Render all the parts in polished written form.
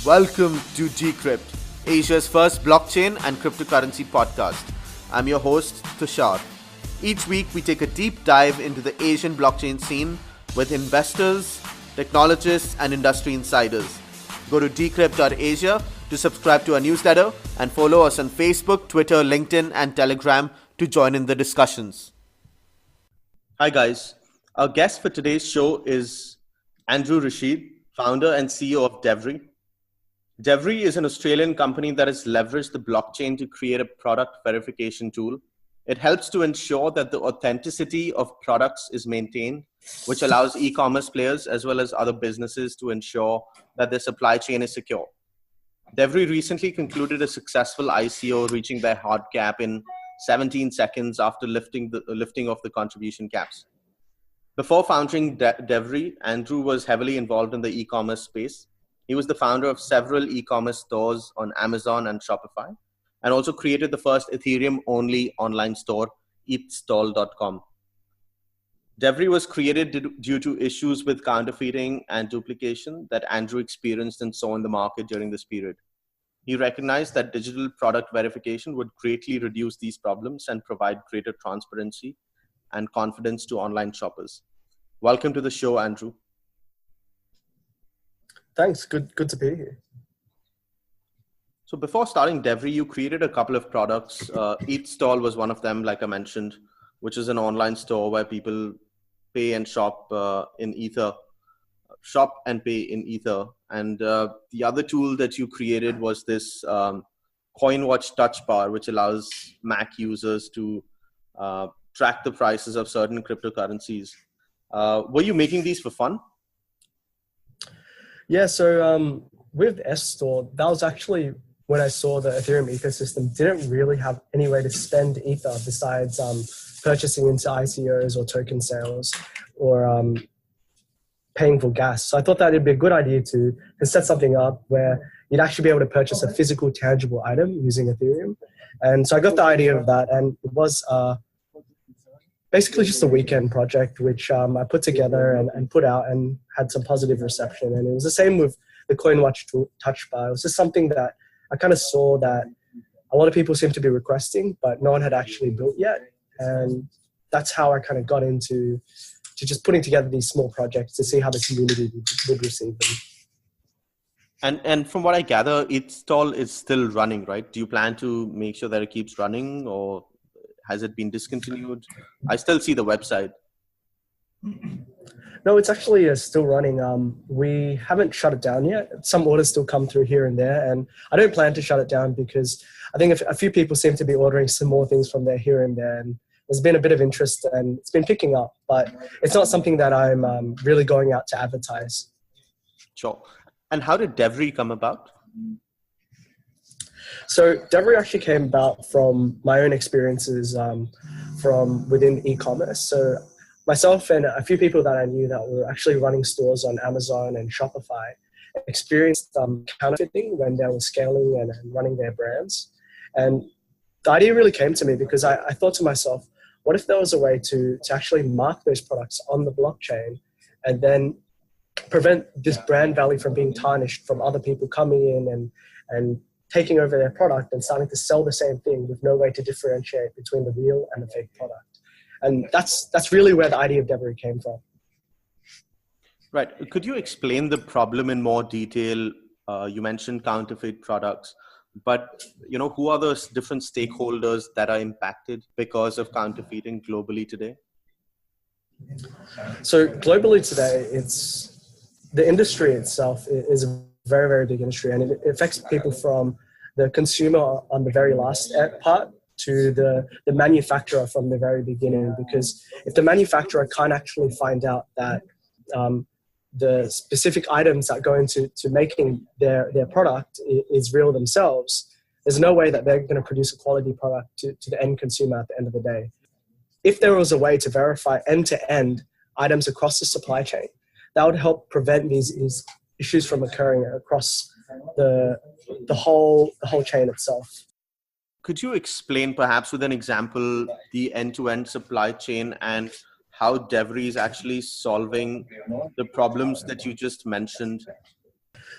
Welcome to Decrypt, Asia's first blockchain and cryptocurrency podcast. I'm your host, Tushar. Each week, we take a deep dive into the Asian blockchain scene with investors, technologists, and industry insiders. Go to decrypt.asia to subscribe to our newsletter and follow us on Facebook, Twitter, LinkedIn, and Telegram to join in the discussions. Hi, guys. Our guest for today's show is Andrew Rasheed, founder and CEO of Devery. Devery is an Australian company that has leveraged the blockchain to create a product verification tool. It helps to ensure that the authenticity of products is maintained, which allows e-commerce players as well as other businesses to ensure that their supply chain is secure. Devery recently concluded a successful ICO, reaching their hard cap in 17 seconds after lifting of the contribution caps. Before founding Devery, Andrew was heavily involved in the e-commerce space. He was the founder of several e-commerce stores on Amazon and Shopify, and also created the first Ethereum-only online store, iwatch.com. Devery was created due to issues with counterfeiting and duplication that Andrew experienced and saw in the market during this period. He recognized that digital product verification would greatly reduce these problems and provide greater transparency and confidence to online shoppers. Welcome to the show, Andrew. Thanks. Good to be here. So before starting Devery, you created a couple of products. Eatstall was one of them, like I mentioned, which is an online store where people pay and shop in Ether, shop and pay in Ether. And the other tool that you created was this CoinWatch touch bar, which allows Mac users to track the prices of certain cryptocurrencies. Were you making these for fun? Yeah, so with S-Store, that was actually when I saw the Ethereum ecosystem didn't really have any way to spend Ether besides purchasing into ICOs or token sales or paying for gas. So I thought that it'd be a good idea to set something up where you'd actually be able to purchase a physical, tangible item using Ethereum. And so I got the idea of that, and it was basically just a weekend project, which I put together and put out and had some positive reception. And it was the same with the CoinWatch touch bar. It was just something that I kind of saw that a lot of people seem to be requesting, but no one had actually built yet. And that's how I kind of got into just putting together these small projects to see how the community would receive them. And from what I gather, Eatstall is still running, right? Do you plan to make sure that it keeps running, or has it been discontinued? I still see the website. No, it's actually still running. We haven't shut it down yet. Some orders still come through here and there, and I don't plan to shut it down because I think a few people seem to be ordering some more things from there here and there, and there's been a bit of interest and it's been picking up, but it's not something that I'm really going out to advertise. Sure. And how did Devery come about? So Devery actually came about from my own experiences from within e-commerce. So myself and a few people that I knew that were actually running stores on Amazon and Shopify experienced counterfeiting when they were scaling and running their brands. And the idea really came to me because I thought to myself, what if there was a way to actually mark those products on the blockchain and then prevent this brand value from being tarnished from other people coming in and taking over their product and starting to sell the same thing with no way to differentiate between the real and the fake product. And that's really where the idea of Devery came from. Right. Could you explain the problem in more detail? You mentioned counterfeit products, but who are those different stakeholders that are impacted because of counterfeiting globally today? So globally today, the industry itself is a very, very big industry, and it affects people from the consumer on the very last part to the manufacturer from the very beginning. Because if the manufacturer can't actually find out that the specific items that go into making their product is real themselves, there's no way that they're going to produce a quality product to the end consumer at the end of the day. If there was a way to verify end-to-end items across the supply chain, that would help prevent these issues from occurring across the whole chain itself. Could you explain perhaps with an example the end-to-end supply chain and how Devery is actually solving the problems that you just mentioned?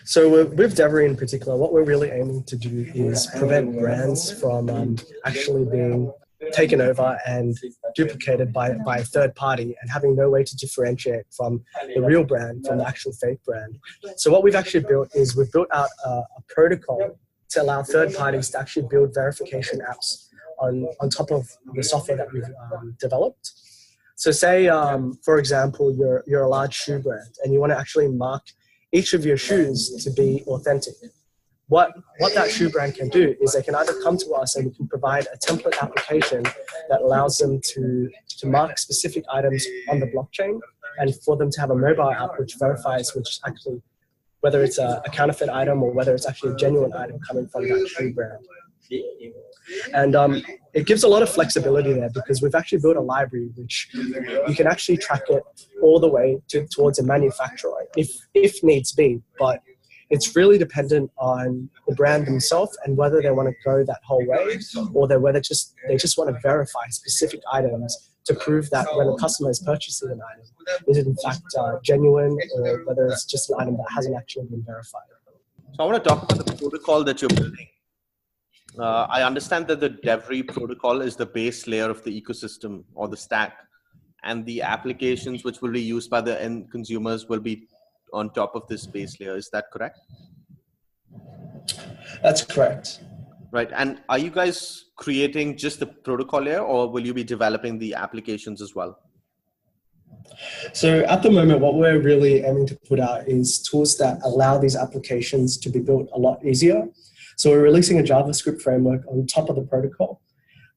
So with Devery in particular, what we're really aiming to do is prevent brands from actually being taken over and duplicated by a third party and having no way to differentiate from the real brand from the actual fake brand. So what we've actually built is we've built out a protocol to allow third parties to actually build verification apps on top of the software that we've developed. So say, for example, you're a large shoe brand and you want to actually mark each of your shoes to be authentic. What that shoe brand can do is they can either come to us and we can provide a template application that allows them to mark specific items on the blockchain and for them to have a mobile app which verifies which actually, whether it's a counterfeit item or whether it's actually a genuine item coming from that shoe brand. And it gives a lot of flexibility there because we've actually built a library which you can actually track it all the way towards a manufacturer if needs be, but it's really dependent on the brand themselves and whether they want to go that whole way or whether they just want to verify specific items to prove that when a customer is purchasing an item, is it in fact genuine or whether it's just an item that hasn't actually been verified. So I want to talk about the protocol that you're building. I understand that the Devery Protocol is the base layer of the ecosystem or the stack, and the applications which will be used by the end consumers will be on top of this base layer. Is that correct? That's correct. Right. And are you guys creating just the protocol layer or will you be developing the applications as well? So at the moment, what we're really aiming to put out is tools that allow these applications to be built a lot easier. So we're releasing a JavaScript framework on top of the protocol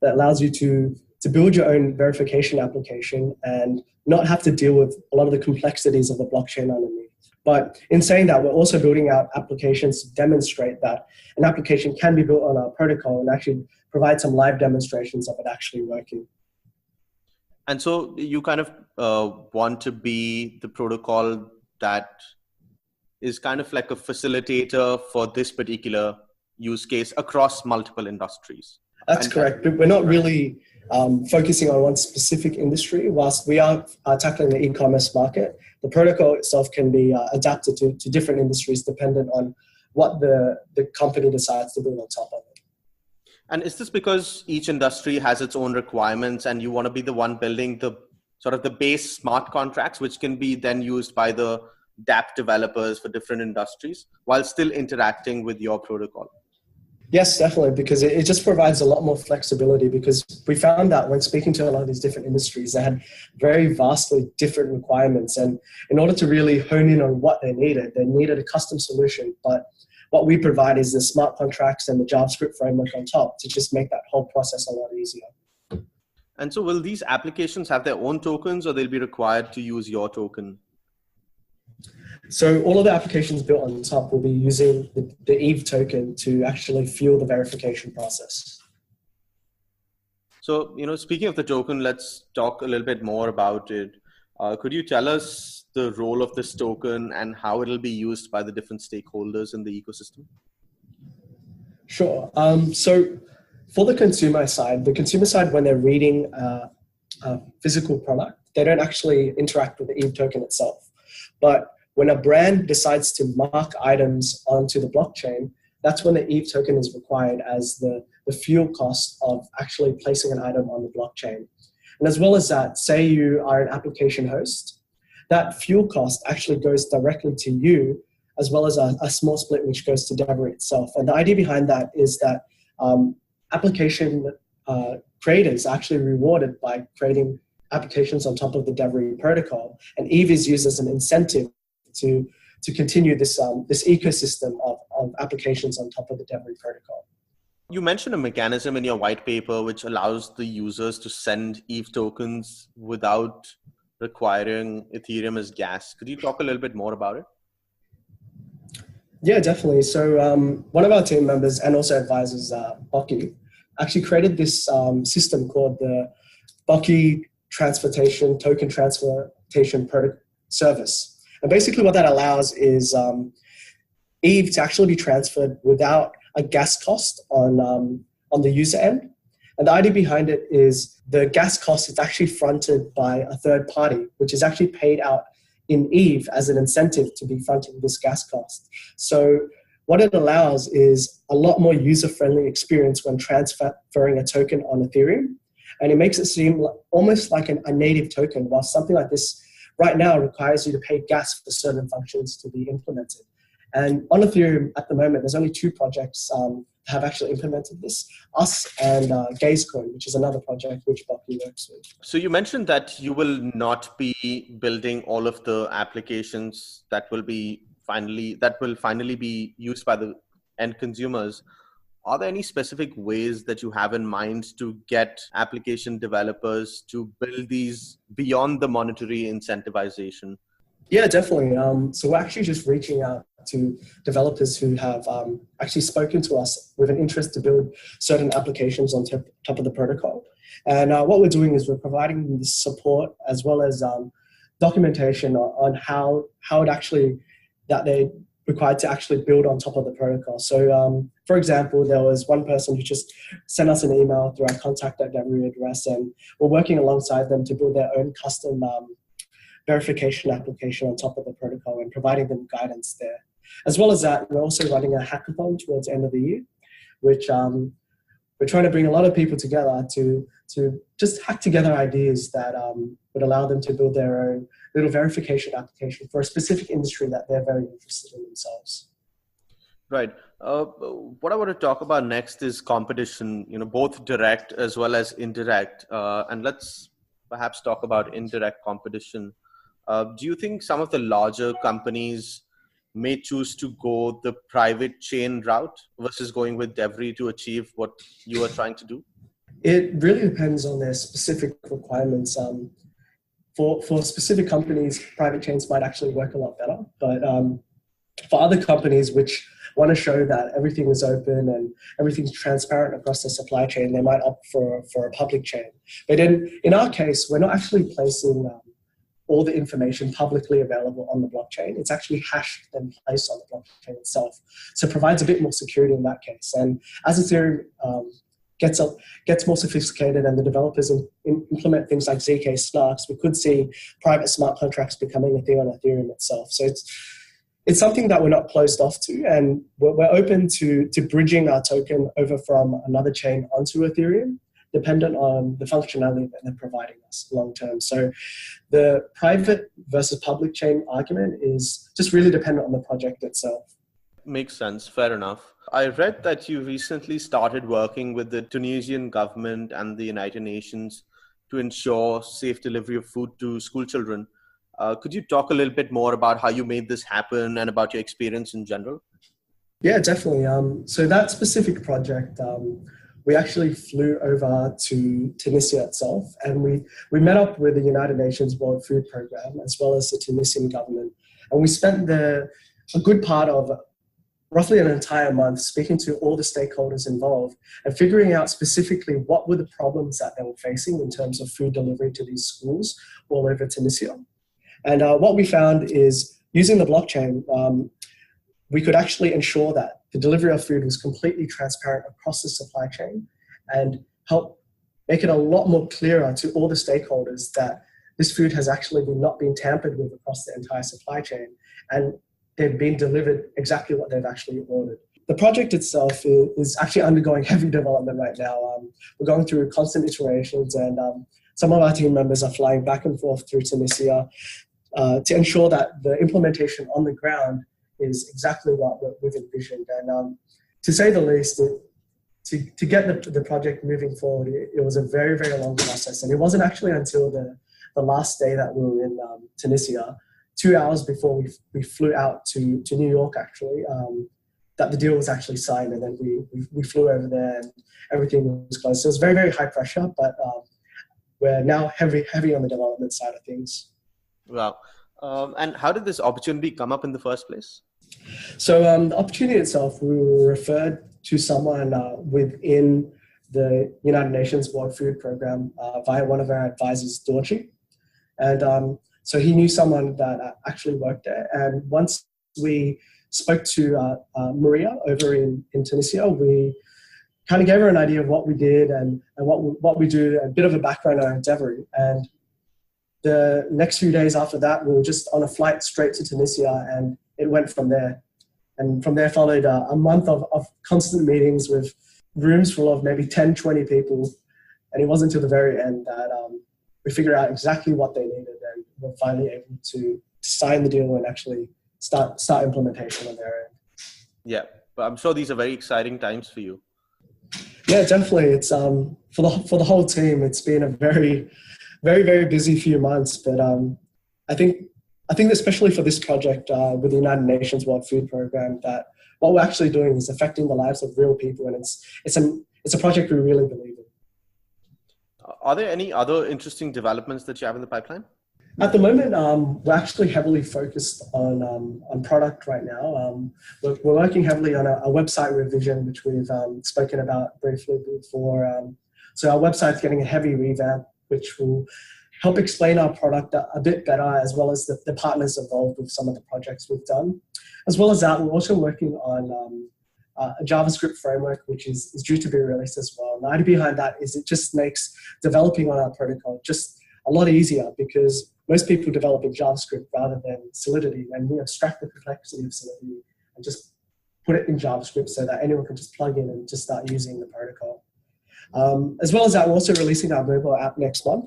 that allows you to build your own verification application and not have to deal with a lot of the complexities of the blockchain underneath. But in saying that, we're also building out applications to demonstrate that an application can be built on our protocol and actually provide some live demonstrations of it actually working. And so you kind of want to be the protocol that is kind of like a facilitator for this particular use case across multiple industries. That's correct. But we're not really focusing on one specific industry. Whilst we are tackling the e-commerce market, the protocol itself can be adapted to different industries dependent on what the company decides to build on top of it. And is this because each industry has its own requirements and you want to be the one building the sort of the base smart contracts, which can be then used by the dApp developers for different industries while still interacting with your protocol? Yes, definitely, because it just provides a lot more flexibility because we found that when speaking to a lot of these different industries, they had very vastly different requirements. And in order to really hone in on what they needed a custom solution. But what we provide is the smart contracts and the JavaScript framework on top to just make that whole process a lot easier. And so will these applications have their own tokens or they'll be required to use your token? So all of the applications built on top will be using the EVE token to actually fuel the verification process. So, speaking of the token, let's talk a little bit more about it. Could you tell us the role of this token and how it'll be used by the different stakeholders in the ecosystem? Sure. So for the consumer side, when they're reading a physical product, they don't actually interact with the EVE token itself. But when a brand decides to mark items onto the blockchain, that's when the EVE token is required as the fuel cost of actually placing an item on the blockchain. And as well as that, say you are an application host, that fuel cost actually goes directly to you, as well as a small split which goes to Devery itself. And the idea behind that is that application creators are actually rewarded by creating applications on top of the Devery protocol. And EVE is used as an incentive to continue this ecosystem of applications on top of the Devery protocol. You mentioned a mechanism in your white paper which allows the users to send EVE tokens without requiring Ethereum as gas. Could you talk a little bit more about it? Yeah, definitely. So one of our team members and also advisors, Bucky, actually created this system called the Bucky token transportation service. And basically what that allows is EVE to actually be transferred without a gas cost on the user end. And the idea behind it is the gas cost is actually fronted by a third party, which is actually paid out in Eve as an incentive to be fronting this gas cost. So what it allows is a lot more user-friendly experience when transferring a token on Ethereum. And it makes it seem almost like a native token, while something like this right now requires you to pay gas for certain functions to be implemented. And on Ethereum at the moment, there's only 2 projects that have actually implemented this, us and Gazecoin, which is another project which Bucky works with. So you mentioned that you will not be building all of the applications that will finally be used by the end consumers. Are there any specific ways that you have in mind to get application developers to build these beyond the monetary incentivization? Yeah, definitely. So we're actually just reaching out to developers who have actually spoken to us with an interest to build certain applications on top of the protocol. And what we're doing is we're providing them the support as well as documentation on how it actually, that they required to actually build on top of the protocol. So for example, there was one person who just sent us an email through our contact at Devery address, and we're working alongside them to build their own custom verification application on top of the protocol and providing them guidance there. As well as that, we're also running a hackathon towards the end of the year, which we're trying to bring a lot of people together to just hack together ideas that would allow them to build their own little verification application for a specific industry that they're very interested in themselves. Right. What I want to talk about next is competition, both direct as well as indirect. And let's perhaps talk about indirect competition. Do you think some of the larger companies may choose to go the private chain route versus going with Devery to achieve what you are trying to do? It really depends on their specific requirements. For specific companies, private chains might actually work a lot better. But for other companies which want to show that everything is open and everything's transparent across the supply chain, they might opt for a public chain. But in our case, we're not actually placing all the information publicly available on the blockchain. It's actually hashed and placed on the blockchain itself. So it provides a bit more security in that case. And as Ethereum gets more sophisticated and the developers implement things like ZK snarks, we could see private smart contracts becoming a thing on Ethereum itself. So it's something that we're not closed off to, and we're open to bridging our token over from another chain onto Ethereum, dependent on the functionality that they're providing us long term. So the private versus public chain argument is just really dependent on the project itself. Makes sense. Fair enough. I read that you recently started working with the Tunisian government and the United Nations to ensure safe delivery of food to school children. Could you talk a little bit more about how you made this happen and about your experience in general? Yeah, definitely. So that specific project, we actually flew over to Tunisia itself, and we met up with the United Nations World Food Programme as well as the Tunisian government. And we spent a good part of roughly an entire month speaking to all the stakeholders involved and figuring out specifically what were the problems that they were facing in terms of food delivery to these schools all over Tunisia. And what we found is using the blockchain, we could actually ensure that the delivery of food was completely transparent across the supply chain and help make it a lot more clearer to all the stakeholders that this food has actually not been tampered with across the entire supply chain, and they've been delivered exactly what they've actually ordered. The project itself is actually undergoing heavy development right now. We're going through constant iterations, and some of our team members are flying back and forth through Tunisia to ensure that the implementation on the ground is exactly what we've envisioned. And to say the least, to get the project moving forward, it was a very, very long process. And it wasn't actually until the last day that we were in Tunisia, 2 hours before we flew out to New York, actually, that the deal was actually signed. And then we flew over there and everything was closed. So it was very, very high pressure, but we're now heavy on the development side of things. Wow. And how did this opportunity come up in the first place? So the opportunity itself, we were referred to someone within the United Nations World Food Programme via one of our advisors, Dorchi. And so he knew someone that actually worked there. And once we spoke to Maria over in Tunisia, we kind of gave her an idea of what we did and what we do, a bit of a background on Devery. And the next few days after that, we were just on a flight straight to Tunisia, and it went from there. And from there followed a month of constant meetings with rooms full of maybe 10, 20 people. And it wasn't until the very end that we figured out exactly what they needed, and we're finally able to sign the deal and actually start implementation on their end. Yeah, but I'm sure these are very exciting times for you. Yeah, definitely. It's for the whole team. It's been a very, very, very busy few months. But I think especially for this project with the United Nations World Food Programme, that what we're actually doing is affecting the lives of real people, and it's a project we really believe in. Are there any other interesting developments that you have in the pipeline? At the moment, we're actually heavily focused on product right now. We're working heavily on a website revision, which we've spoken about briefly before. So our website's getting a heavy revamp, which will help explain our product a bit better, as well as the partners involved with some of the projects we've done. As well as that, we're also working on a JavaScript framework, which is due to be released as well. And the idea behind that is it just makes developing on our protocol just a lot easier, because most people develop in JavaScript rather than Solidity, and we abstract the complexity of Solidity and just put it in JavaScript so that anyone can just plug in and just start using the protocol. As well as that, we're also releasing our mobile app next month,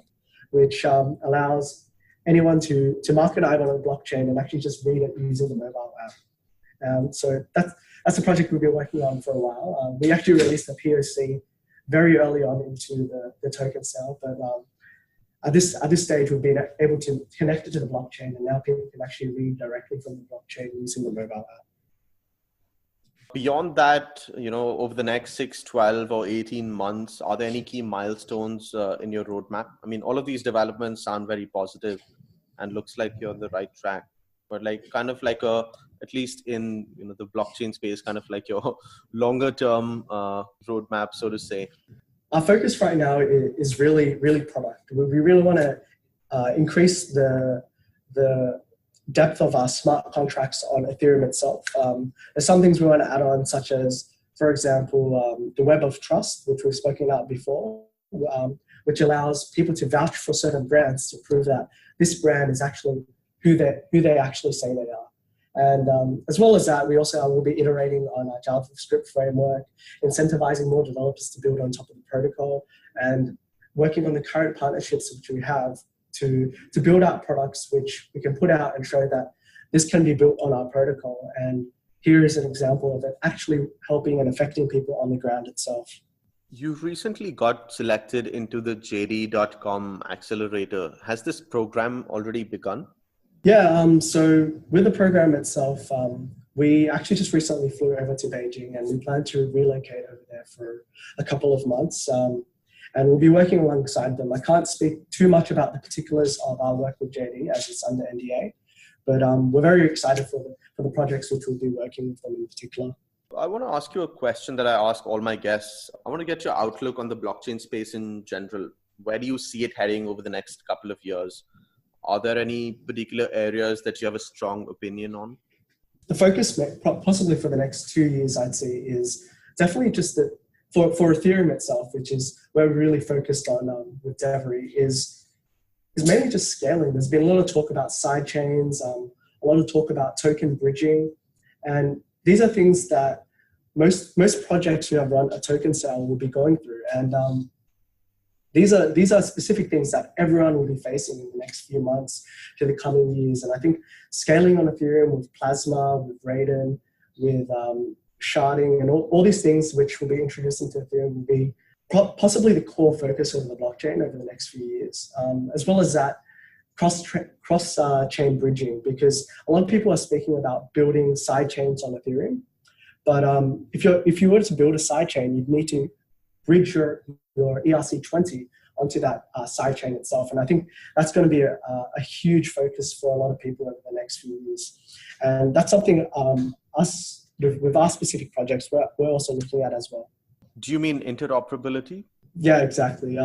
which allows anyone to mark an item on a blockchain and actually just read it using the mobile app. So that's a project we've been working on for a while. We actually released a POC very early on into the token sale, but at this stage, we've been able to connect it to the blockchain, and now people can actually read directly from the blockchain using the mobile app. Beyond that, over the next 6, 12 or 18 months, are there any key milestones in your roadmap? I mean, all of these developments sound very positive and looks like you're on the right track, but at least in the blockchain space, kind of like your longer term roadmap, so to say. Our focus right now is really, really product. We really want to increase the depth of our smart contracts on Ethereum itself. There's some things we want to add on, such as, for example, the Web of Trust, which we've spoken about before, which allows people to vouch for certain brands to prove that this brand is actually who they actually say they are. And as well as that, we also will be iterating on our JavaScript framework, incentivizing more developers to build on top of the protocol, and working on the current partnerships which we have to build out products which we can put out and show that this can be built on our protocol. And here is an example of it actually helping and affecting people on the ground itself. You recently got selected into the JD.com Accelerator. Has this program already begun? Yeah, so with the program itself, we actually just recently flew over to Beijing, and we plan to relocate over there for a couple of months. And we'll be working alongside them. I can't speak too much about the particulars of our work with JD as it's under NDA, but we're very excited for the projects which we'll be working with them in particular. I want to ask you a question that I ask all my guests. I want to get your outlook on the blockchain space in general. Where do you see it heading over the next couple of years? Are there any particular areas that you have a strong opinion on? The focus possibly for the next 2 years, I'd say, is definitely just that for Ethereum itself, which is where we're really focused on with Devery, is mainly just scaling. There's been a lot of talk about side chains, a lot of talk about token bridging, and these are things that most projects who have run a token sale will be going through. And these are specific things that everyone will be facing in the next few months to the coming years. And I think scaling on Ethereum with Plasma, with Raiden, with sharding, and all these things which will be introduced into Ethereum will be possibly the core focus of the blockchain over the next few years. As well as that, cross-chain bridging, because a lot of people are speaking about building side chains on Ethereum. But if you were to build a side chain, you'd need to bridge your ERC20 onto that side chain itself. And I think that's going to be a huge focus for a lot of people over the next few years. And that's something with our specific projects, we're also looking at as well. Do you mean interoperability? Yeah, exactly.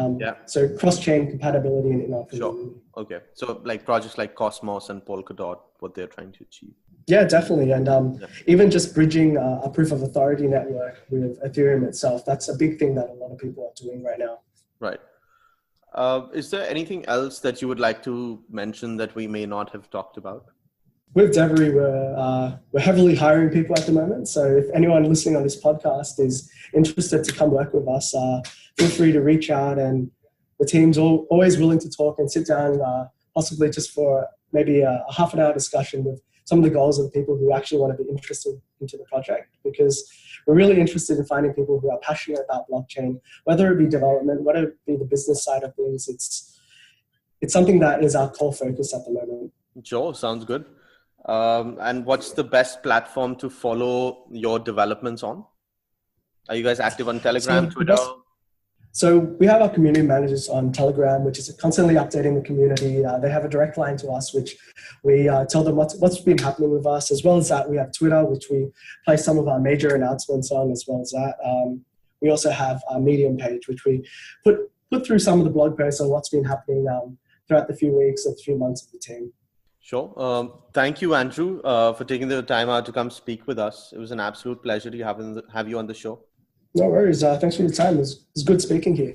So cross-chain compatibility and interoperability. Sure. Okay. So like projects like Cosmos and Polkadot, what they're trying to achieve. Yeah, definitely. And even just bridging a proof of authority network with Ethereum itself, that's a big thing that a lot of people are doing right now. Right. Is there anything else that you would like to mention that we may not have talked about? With Devery, we're heavily hiring people at the moment. So if anyone listening on this podcast is interested to come work with us, feel free to reach out. And the team's always willing to talk and sit down, possibly just for maybe a half an hour discussion with some of the goals of the people who actually want to be interested into the project, because we're really interested in finding people who are passionate about blockchain, whether it be development, whether it be the business side of things. It's something that is our core focus at the moment. Sure, sounds good. And what's the best platform to follow your developments on? Are you guys active on Telegram, Twitter? So we have our community managers on Telegram, which is constantly updating the community. They have a direct line to us, which we tell them what's been happening with us. As well as that, we have Twitter, which we place some of our major announcements on. As well as that, we also have our Medium page, which we put through some of the blog posts on what's been happening throughout the few weeks or few months of the team. Sure. Thank you, Andrew, for taking the time out to come speak with us. It was an absolute pleasure to have you on the show. No worries. Thanks for your time. It was good speaking here.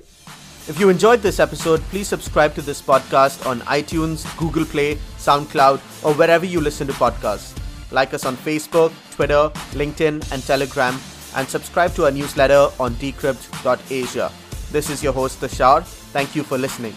If you enjoyed this episode, please subscribe to this podcast on iTunes, Google Play, SoundCloud, or wherever you listen to podcasts. Like us on Facebook, Twitter, LinkedIn, and Telegram, and subscribe to our newsletter on decrypt.asia. This is your host, Tushar. Thank you for listening.